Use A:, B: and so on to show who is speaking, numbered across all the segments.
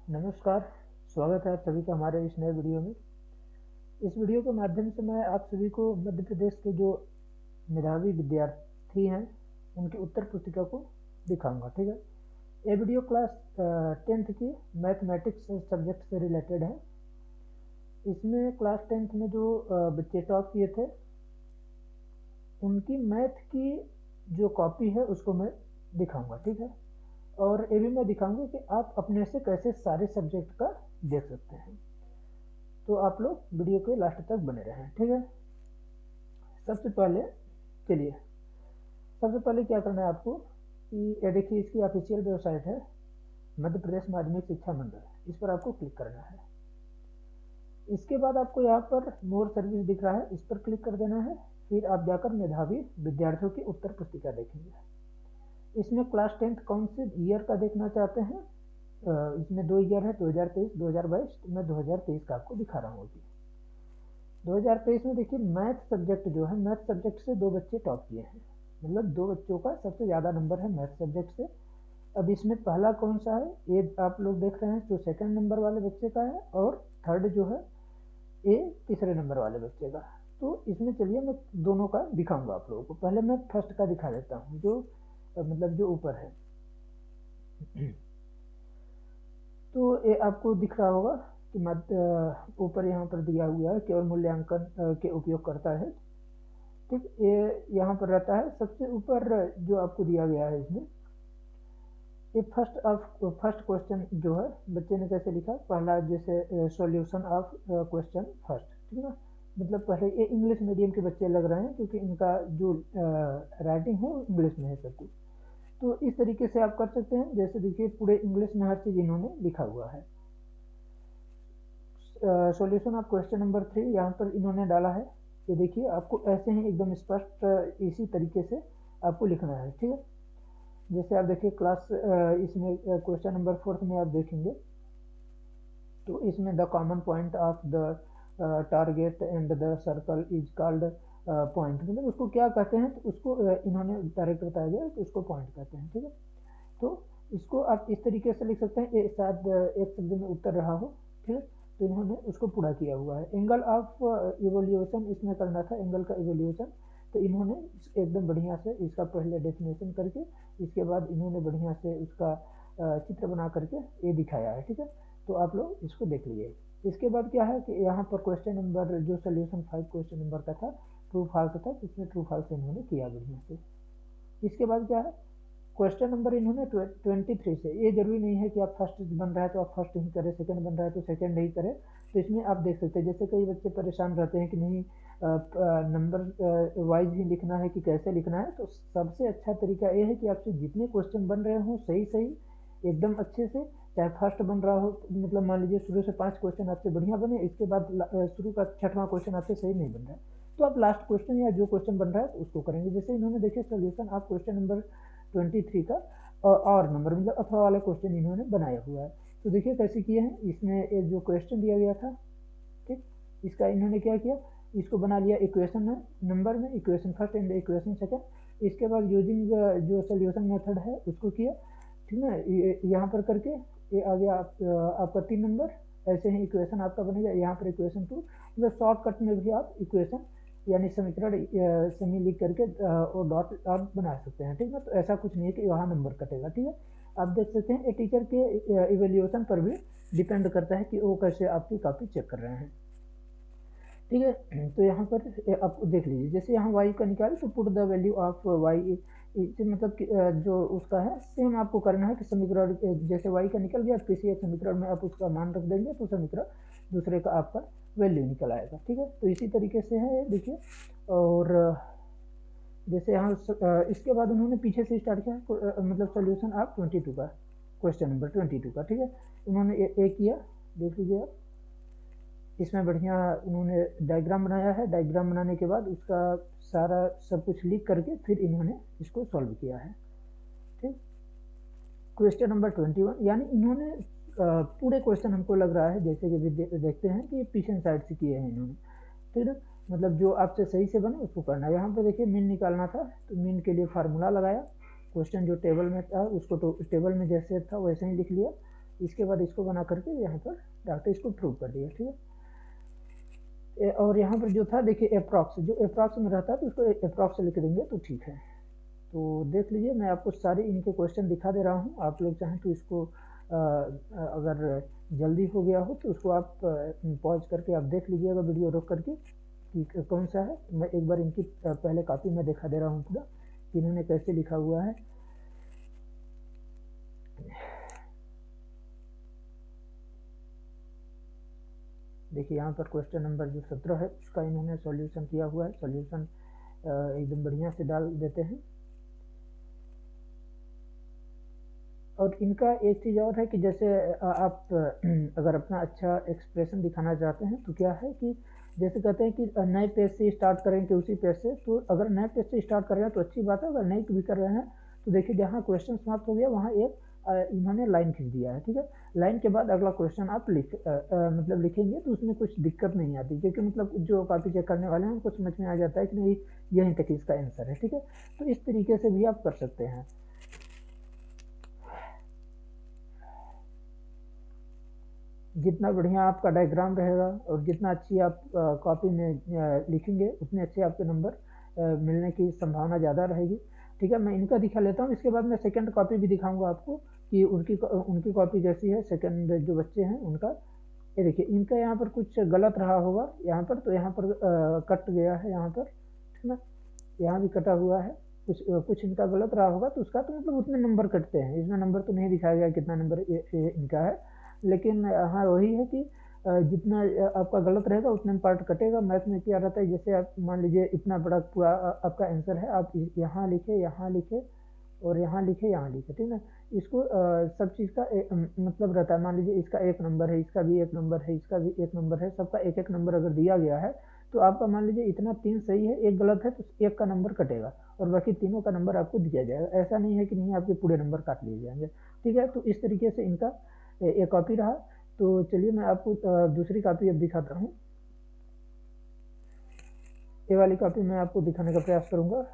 A: नमस्कार, स्वागत है आप सभी का हमारे इस नए वीडियो में। इस वीडियो के माध्यम से मैं आप सभी को मध्य प्रदेश के जो मेधावी विद्यार्थी हैं, उनकी उत्तर पुस्तिका को दिखाऊंगा। ठीक है, ये वीडियो क्लास 10th की मैथमेटिक्स सब्जेक्ट से रिलेटेड है। इसमें क्लास 10th में जो बच्चे टॉप किए थे, उनकी मैथ की जो कॉपी है उसको मैं दिखाऊंगा। ठीक है, और ये भी मैं दिखाऊंगा कि आप अपने से कैसे सारे सब्जेक्ट का देख सकते हैं। तो आप लोग वीडियो के लास्ट तक बने रहें। ठीक है, सबसे पहले चलिए, सबसे पहले क्या करना है आपको कि ये देखिए, इसकी ऑफिशियल वेबसाइट है मध्य प्रदेश माध्यमिक शिक्षा मंडल। इस पर आपको क्लिक करना है। इसके बाद आपको यहाँ पर मोर सर्विस दिख रहा है, इस पर क्लिक कर देना है। फिर आप जाकर मेधावी विद्यार्थियों की उत्तर पुस्तिका देखेंगे। इसमें क्लास 10th कौन से ईयर का देखना चाहते हैं? इसमें 2 ईयर है, 2023 2022। तो मैं 2023 का आपको दिखा रहा हूँ अभी। 2023 में देखिए, मैथ सब्जेक्ट जो है, मैथ सब्जेक्ट से 2 बच्चे टॉप किए हैं। मतलब 2 बच्चों का सबसे ज़्यादा नंबर है मैथ सब्जेक्ट से। अब इसमें पहला कौन सा है, ये आप लोग देख रहे हैं, जो सेकंड नंबर वाले बच्चे का है, और थर्ड जो है ये तीसरे नंबर वाले बच्चे का। तो इसमें चलिए मैं दोनों का दिखाऊंगा आप लोगों को। पहले मैं फर्स्ट का दिखा देता हूँ, जो मतलब जो ऊपर है। तो ये आपको दिख रहा होगा कि ऊपर यहाँ पर दिया हुआ है केवल मूल्यांकन के उपयोग करता है। ठीक, ये यहाँ पर रहता है सबसे ऊपर जो आपको दिया गया है। इसमें ये फर्स्ट क्वेश्चन जो है, बच्चे ने कैसे लिखा, पहला जैसे सॉल्यूशन ऑफ क्वेश्चन फर्स्ट। ठीक है ना, मतलब पहले ये इंग्लिश मीडियम के बच्चे लग रहे हैं, क्योंकि इनका जो राइटिंग है वो इंग्लिश में है सब कुछ। तो इस तरीके से आप कर सकते हैं। जैसे देखिए, पूरे इंग्लिश में हर चीज़ इन्होंने लिखा हुआ है। सॉल्यूशन ऑफ क्वेश्चन नंबर 3 यहाँ पर इन्होंने डाला है। ये देखिए, आपको ऐसे ही एकदम स्पष्ट इसी तरीके से आपको लिखना है। ठीक है, जैसे आप देखिए क्लास इसमें क्वेश्चन नंबर 4 में आप देखेंगे, तो इसमें the common point of the target and the circle is called point. मतलब उसको क्या कहते हैं, तो उसको इन्होंने डायरेक्ट बताया गया कि उसको पॉइंट कहते हैं। ठीक है, तो इसको आप इस तरीके से लिख सकते हैं, ये शायद एक शब्द में उत्तर रहा हो। ठीक है, तो इन्होंने उसको पूरा किया हुआ है। एंगल ऑफ इवोल्यूशन इसमें करना था, एंगल का इवोल्यूशन। तो इन्होंने एकदम बढ़िया से इसका पहले डेफिनेशन करके, इसके बाद इन्होंने बढ़िया से उसका चित्र बना करके ये दिखाया है। ठीक है, तो आप लोग इसको देख लीजिए। इसके बाद क्या है कि यहाँ पर क्वेश्चन नंबर जो सोल्यूशन 5 क्वेश्चन नंबर का था, ट्रू फॉल्स था, इसमें ट्रू फॉल्स इन्होंने किया बढ़िया से। इसके बाद क्या है, क्वेश्चन नंबर इन्होंने 23 से, ये जरूरी नहीं है कि आप फर्स्ट बन रहा है तो आप फर्स्ट ही करें, सेकंड बन रहा है तो सेकंड ही करें। तो इसमें आप देख सकते हैं, जैसे कई बच्चे परेशान रहते हैं कि नहीं नंबर वाइज ही लिखना है कि कैसे लिखना है। तो सबसे अच्छा तरीका ये है कि आपसे जितने क्वेश्चन बन रहे हों सही सही एकदम अच्छे से, चाहे फर्स्ट बन रहा हो, मतलब मान लीजिए शुरू से 5 क्वेश्चन आपसे बढ़िया बने, इसके बाद शुरू का 6वां क्वेश्चन आपसे सही नहीं बन रहा है, तो आप लास्ट क्वेश्चन या जो क्वेश्चन बन रहा है तो उसको करेंगे। जैसे इन्होंने देखिए सोल्यूशन आप क्वेश्चन नंबर 23 का और नंबर मतलब अथवा वाला क्वेश्चन इन्होंने बनाया हुआ है। तो देखिए कैसे किए हैं, इसमें एक जो क्वेश्चन दिया गया था, ठीक, इसका इन्होंने क्या किया, इसको बना लिया इक्वेशन में, नंबर में equation first and equation second. इसके बाद यूजिंग जो सोल्यूशन मेथड है उसको किया। ठीक है, यहाँ पर करके ये आ गया आपका 3 नंबर। ऐसे ही इक्वेशन आपका बनेगा यहाँ पर इक्वेशन 2। मतलब शॉर्टकट में भी आप इक्वेशन यानी समीकरण समी लिख करके और डॉट आप बना सकते हैं। ठीक है, तो ऐसा कुछ नहीं है कि वहाँ नंबर कटेगा। ठीक है, आप देख सकते हैं ये टीचर के इवेल्यूएशन पर भी डिपेंड करता है कि वो कैसे आपकी कॉपी चेक कर रहे हैं। ठीक है, तो यहाँ पर आप देख लीजिए, जैसे यहाँ y का निकाले तो put the value of y, मतलब जो उसका है सेम आपको करना है कि समीकरण जैसे y का निकल गया, किसी एक समीकरण में आप उसका मान रख देंगे तो समीकरण दूसरे का आपका वैल्यू निकल आएगा। ठीक है, तो इसी तरीके से है देखिए। और जैसे यहाँ इसके बाद उन्होंने पीछे से स्टार्ट किया, मतलब सोल्यूशन ऑफ 22 का, क्वेश्चन नंबर 22 का। ठीक है, उन्होंने एक किया, देख लीजिए आप, इसमें बढ़िया उन्होंने डायग्राम बनाया है। डायग्राम बनाने के बाद उसका सारा सब कुछ लिख करके फिर इन्होंने इसको सॉल्व किया है। ठीक, क्वेश्चन नंबर 21, यानी इन्होंने पूरे क्वेश्चन हमको लग रहा है जैसे कि देखते हैं कि पीछे साइड से किए हैं इन्होंने। फिर मतलब जो आपसे सही से बने उसको करना है। यहाँ पे देखिए मीन निकालना था, तो मीन के लिए फार्मूला लगाया, क्वेश्चन जो टेबल में था उसको तो टेबल में जैसे था वैसे ही लिख लिया। इसके बाद इसको बना करके यहाँ पर डालते इसको प्रूव कर दिया, ठीक है। और यहाँ पर जो था देखिए अप्रॉक्स, जो अप्रॉक्स में रहता है तो उसको अप्रॉक्स लिख देंगे तो ठीक है। तो देख लीजिए मैं आपको सारे इनके क्वेश्चन दिखा दे रहा हूँ, आप लोग चाहें तो इसको अगर जल्दी हो गया हो तो उसको आप पॉज करके आप देख लीजिएगा वीडियो रोक करके कि कौन सा है। मैं एक बार इनकी पहले कॉपी में दिखा दे रहा हूँ पूरा कि इन्होंने कैसे लिखा हुआ है। देखिए यहाँ पर क्वेश्चन नंबर जो 17 है उसका इन्होंने सॉल्यूशन किया हुआ है, सॉल्यूशन एकदम बढ़िया से डाल देते हैं। और इनका एक चीज़ और है कि जैसे आप अगर अपना अच्छा एक्सप्रेशन दिखाना चाहते हैं तो क्या है कि जैसे कहते हैं कि नए पेज से स्टार्ट करें कि उसी पेज से, तो अगर नए पेज से स्टार्ट कर रहे हैं तो अच्छी बात है, अगर नहीं भी कर रहे हैं तो देखिए जहाँ क्वेश्चन समाप्त हो गया वहाँ एक इन्होंने लाइन खींच दिया है, ठीक है। लाइन के बाद अगला क्वेश्चन आप मतलब लिखेंगे तो उसमें कुछ दिक्कत नहीं आती, क्योंकि मतलब जो कॉपी चेक करने वाले हैं उनको समझ में आ जाता है कि नहीं यहीं तक इसका आंसर है, ठीक है। तो इस तरीके से भी आप कर सकते हैं। जितना बढ़िया आपका डायग्राम रहेगा और जितना अच्छी आप कॉपी में लिखेंगे उतने अच्छे आपके नंबर मिलने की संभावना ज़्यादा रहेगी, ठीक है। मैं इनका दिखा लेता हूँ, इसके बाद मैं सेकंड कॉपी भी दिखाऊंगा आपको कि उनकी कॉपी कैसी है, सेकंड जो बच्चे हैं उनका। ये देखिए इनका यहाँ पर कुछ गलत रहा होगा यहाँ पर, तो यहाँ पर कट गया है यहाँ पर, ठीक है। यहाँ भी कटा हुआ है, कुछ इनका गलत रहा होगा तो उसका तो मतलब उतने नंबर कटते हैं, इसमें नंबर तो नहीं दिखाया गया कितना नंबर इनका है, लेकिन हाँ वही है कि जितना आपका गलत रहेगा उतने में पार्ट कटेगा। मैथ में क्या रहता है, जैसे आप मान लीजिए इतना बड़ा पूरा आपका आंसर है, आप यहाँ लिखे, यहाँ लिखे और यहाँ लिखे, यहाँ लिखे, ठीक है। इसको सब चीज़ का मतलब रहता है, मान लीजिए इसका एक नंबर है, इसका भी एक नंबर है, इसका भी एक नंबर है, सबका एक एक नंबर अगर दिया गया है तो आपका मान लीजिए इतना 3 सही है, एक गलत है तो एक का नंबर कटेगा और बाकी तीनों का नंबर आपको दिया जाएगा। ऐसा नहीं है कि नहीं आपके पूरे नंबर काट लिए जाएंगे, ठीक है। तो इस तरीके से इनका एक कॉपी रहा। तो चलिए मैं आपको दूसरी कॉपी अब दिखाता हूँ। ये वाली कॉपी मैं आपको दिखाने का प्रयास करूँगा।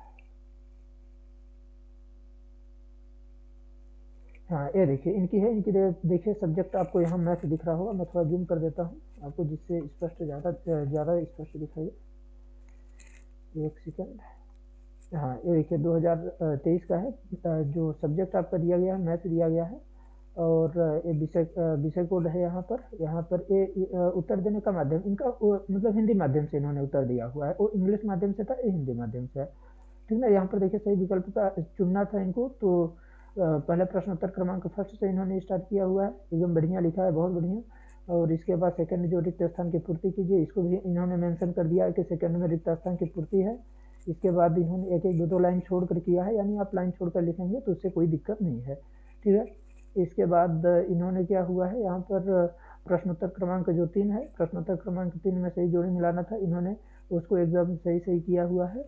A: हाँ ये देखिए इनकी है, इनकी देखिए सब्जेक्ट आपको यहाँ मैथ दिख रहा होगा, मैं थोड़ा जूम कर देता हूँ आपको जिससे स्पष्ट ज़्यादा स्पष्ट दिखाई। एक सेकंड। हाँ ये देखिए 2023 का है, जो सब्जेक्ट आपका दिया गया है मैथ दिया गया है और ये विषय कोड है यहाँ पर ये उत्तर देने का माध्यम इनका मतलब हिंदी माध्यम से इन्होंने उत्तर दिया हुआ है, वो इंग्लिश माध्यम से था, ये हिंदी माध्यम से है, ठीक ना। यहाँ पर देखिए सही विकल्प का चुनना था इनको, तो पहले प्रश्न उत्तर क्रमांक फर्स्ट से इन्होंने स्टार्ट किया हुआ है, एकदम बढ़िया लिखा है, बहुत बढ़िया। और इसके बाद सेकंड जो रिक्त स्थान की पूर्ति कीजिए, इसको भी इन्होंने मेंशन कर दिया है कि सेकंड में रिक्त स्थान की पूर्ति है। इसके बाद इन्होंने एक एक दो दो लाइन छोड़ कर किया है, यानी आप लाइन छोड़ कर लिखेंगे तो उससे कोई दिक्कत नहीं है, ठीक है। इसके बाद इन्होंने क्या हुआ है यहाँ पर प्रश्नोत्तर क्रमांक जो 3 है, प्रश्नोत्तर क्रमांक 3 में सही जोड़ी मिलाना था, इन्होंने उसको एकदम सही सही किया हुआ है।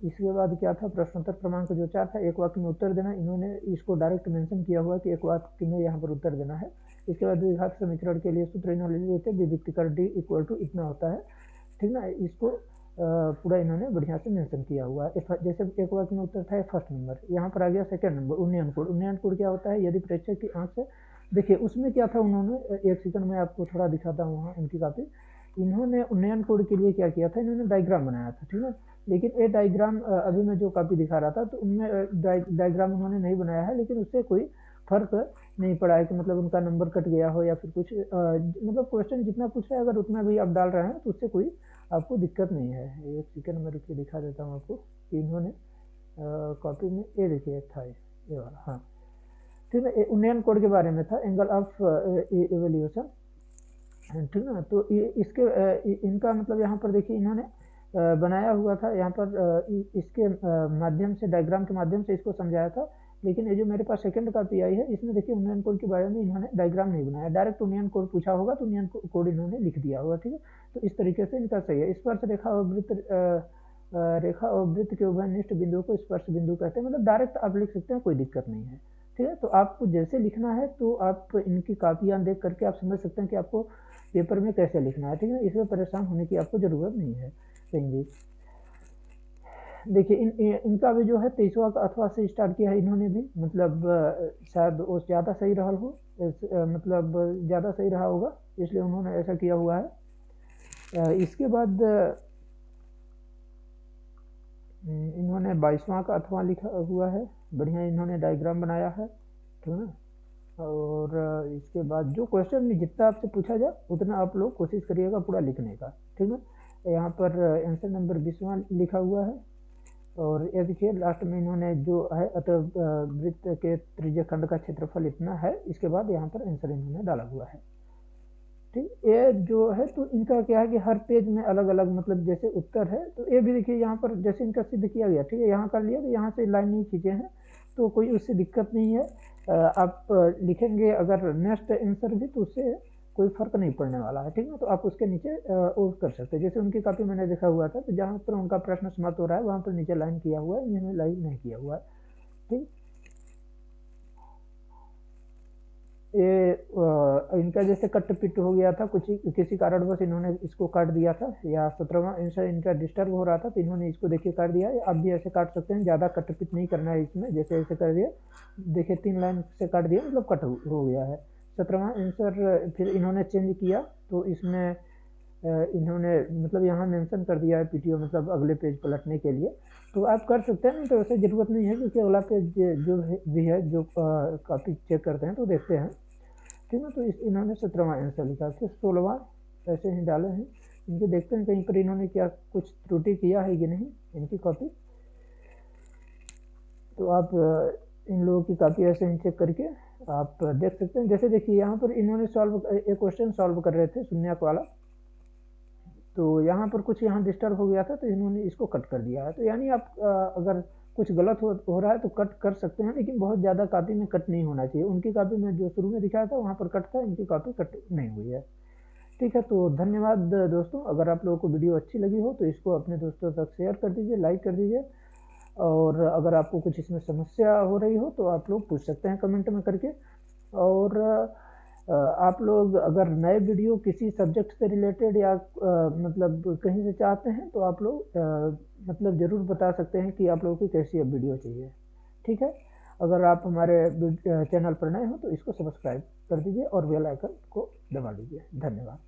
A: इसके बाद क्या था, प्रश्नोत्तर क्रमांक जो 4 था, एक वाक्य में उत्तर देना, इन्होंने इसको डायरेक्ट मेंशन किया हुआ कि एक वाक्य में यहाँ पर उत्तर देना है। इसके बाद द्विघात समीकरण के लिए सूत्र इन्होंने लिए थे, विभक्ति कर डी इक्वल टू इतना होता है, ठीक ना। इसको पूरा इन्होंने बढ़िया से मेंशन किया हुआ है। जैसे एक वाक्य में उत्तर था फर्स्ट नंबर, यहाँ पर आ गया सेकंड नंबर उन्नयन कोड। उन्नयन कोड क्या होता है, यदि प्रेक्षक की आंख से देखिए उसमें क्या था, उन्होंने एक सेकंड में आपको थोड़ा दिखाता हूँ वहाँ उनकी कॉपी। इन्होंने उन्नयन कोड के लिए क्या किया था, इन्होंने डायग्राम बनाया था, ठीक है। लेकिन ये डायग्राम अभी मैं जो कॉपी दिखा रहा था तो उनमें डायग्राम उन्होंने नहीं बनाया है, लेकिन उससे कोई फर्क नहीं पड़ा है कि मतलब उनका नंबर कट गया हो या फिर कुछ मतलब क्वेश्चन जितना पूछ रहा है अगर उतना भी आप डाल रहे हैं तो उससे कोई आपको दिक्कत नहीं है। एक सेकंड में रुकिए दिखा देता हूँ आपको कि इन्होंने कॉपी में ये देखिए था ये वाला, हाँ ठीक है, उन्नयन कोड के बारे में था, एंगल ऑफ एवेल्यूशन, ठीक है। तो इसके इनका मतलब यहाँ पर देखिए इन्होंने बनाया हुआ था, यहाँ पर इसके माध्यम से डायग्राम के माध्यम से इसको समझाया था। लेकिन ये जो मेरे पास सेकंड कॉपी आई है इसमें देखिए उन्नयन कोड के बारे में इन्होंने डायग्राम नहीं बनाया, डायरेक्ट उन्नयन कोड पूछा होगा तो उन्नयन कोड इन्होंने लिख दिया होगा, ठीक है। तो इस तरीके से इनका सही है। स्पर्श रेखा और वृत्त रेखा और वृत्त के उभयनिष्ठ बिंदुओं को स्पर्श बिंदु कहते हैं, मतलब डायरेक्ट आप लिख सकते हैं, कोई दिक्कत नहीं है, ठीक है। तो आपको जैसे लिखना है तो आप इनकी कॉपियाँ देख करके आप समझ सकते हैं कि आपको पेपर में कैसे लिखना है, ठीक है। इसमें परेशान होने की आपको ज़रूरत नहीं है कहीं भी। देखिए इनका भी जो है 23वां अथवा से स्टार्ट किया है इन्होंने भी, मतलब शायद वो ज़्यादा सही रहा हो, मतलब ज़्यादा सही रहा होगा, इसलिए उन्होंने ऐसा किया हुआ है। इसके बाद इन्होंने 22वां का अथवा लिखा हुआ है, बढ़िया इन्होंने डायग्राम बनाया है, ठीक है ना। और इसके बाद जो क्वेश्चन में जितना आपसे पूछा जाए उतना आप लोग कोशिश करिएगा पूरा लिखने का, ठीक है। यहाँ पर आंसर नंबर 20वां लिखा हुआ है। और ये देखिए लास्ट में इन्होंने जो है वृत्त के त्रिज्यखंड का क्षेत्रफल इतना है, इसके बाद यहाँ पर आंसर इन्होंने डाला हुआ है, ठीक। ये जो है तो इनका क्या है कि हर पेज में अलग अलग मतलब जैसे उत्तर है, तो ये भी देखिए यहाँ पर जैसे इनका सिद्ध किया गया, ठीक है। यहाँ कर लिया तो यहाँ से लाइन नहीं खींचे हैं, तो कोई उससे दिक्कत नहीं है। आप लिखेंगे अगर नेक्स्ट आंसर भी तो उससे कोई फर्क नहीं पड़ने वाला है, ठीक है। तो आप उसके नीचे वो कर सकते हैं, जैसे उनकी कॉपी मैंने देखा हुआ था, तो जहाँ पर उनका प्रश्न समाप्त हो रहा है वहाँ पर नीचे लाइन किया हुआ है, इन्होंने लाइन नहीं किया हुआ है, ठीक। ये इनका जैसे कट पिट हो गया था, कुछ किसी कारणवश इन्होंने इसको काट दिया था, या 17वां आंसर इनका डिस्टर्ब हो रहा था तो इन्होंने इसको देखिए काट दिया है। आप भी ऐसे काट सकते हैं, ज़्यादा कट पिट नहीं करना है इसमें, जैसे ऐसे कर दिया, देखिए 3 लाइन से काट दिया मतलब कट हो गया है। 17वां आंसर फिर इन्होंने चेंज किया, तो इसमें इन्होंने मतलब यहाँ मेंशन कर दिया है पीटीओ, मतलब अगले पेज पलटने के लिए, तो आप कर सकते हैं, नहीं तो वैसे ज़रूरत नहीं है, क्योंकि अगला पेज जो भी है जो कॉपी चेक करते हैं तो देखते हैं, ठीक है। तो इन्होंने 17वां आंसर लिखा, फिर 16वां ऐसे ही डाले हैं। इनके देखते हैं कहीं पर इन्होंने क्या कुछ त्रुटि किया है कि नहीं इनकी कॉपी, तो आप इन लोगों की कॉपी ऐसे ही चेक करके आप देख सकते हैं। जैसे देखिए यहाँ पर इन्होंने एक क्वेश्चन सॉल्व कर रहे थे शून्यक वाला, तो यहाँ पर कुछ यहाँ डिस्टर्ब हो गया था तो इन्होंने इसको कट कर दिया है। तो यानी आप अगर कुछ गलत हो रहा है तो कट कर सकते हैं, लेकिन बहुत ज़्यादा कॉपी में कट नहीं होना चाहिए। उनकी कॉपी में जो शुरू में दिखाया था वहाँ पर कट था, इनकी कॉपी कट नहीं हुई है, ठीक है। तो धन्यवाद दोस्तों, अगर आप लोगों को वीडियो अच्छी लगी हो तो इसको अपने दोस्तों तक शेयर कर दीजिए, लाइक कर दीजिए। और अगर आपको कुछ इसमें समस्या हो रही हो तो आप लोग पूछ सकते हैं कमेंट में करके। और आप लोग अगर नए वीडियो किसी सब्जेक्ट से रिलेटेड या मतलब कहीं से चाहते हैं तो आप लोग मतलब ज़रूर बता सकते हैं कि आप लोगों की कैसी अब वीडियो चाहिए, ठीक है। अगर आप हमारे चैनल पर नए हो तो इसको सब्सक्राइब कर दीजिए और बेल आइकन को दबा दीजिए। धन्यवाद।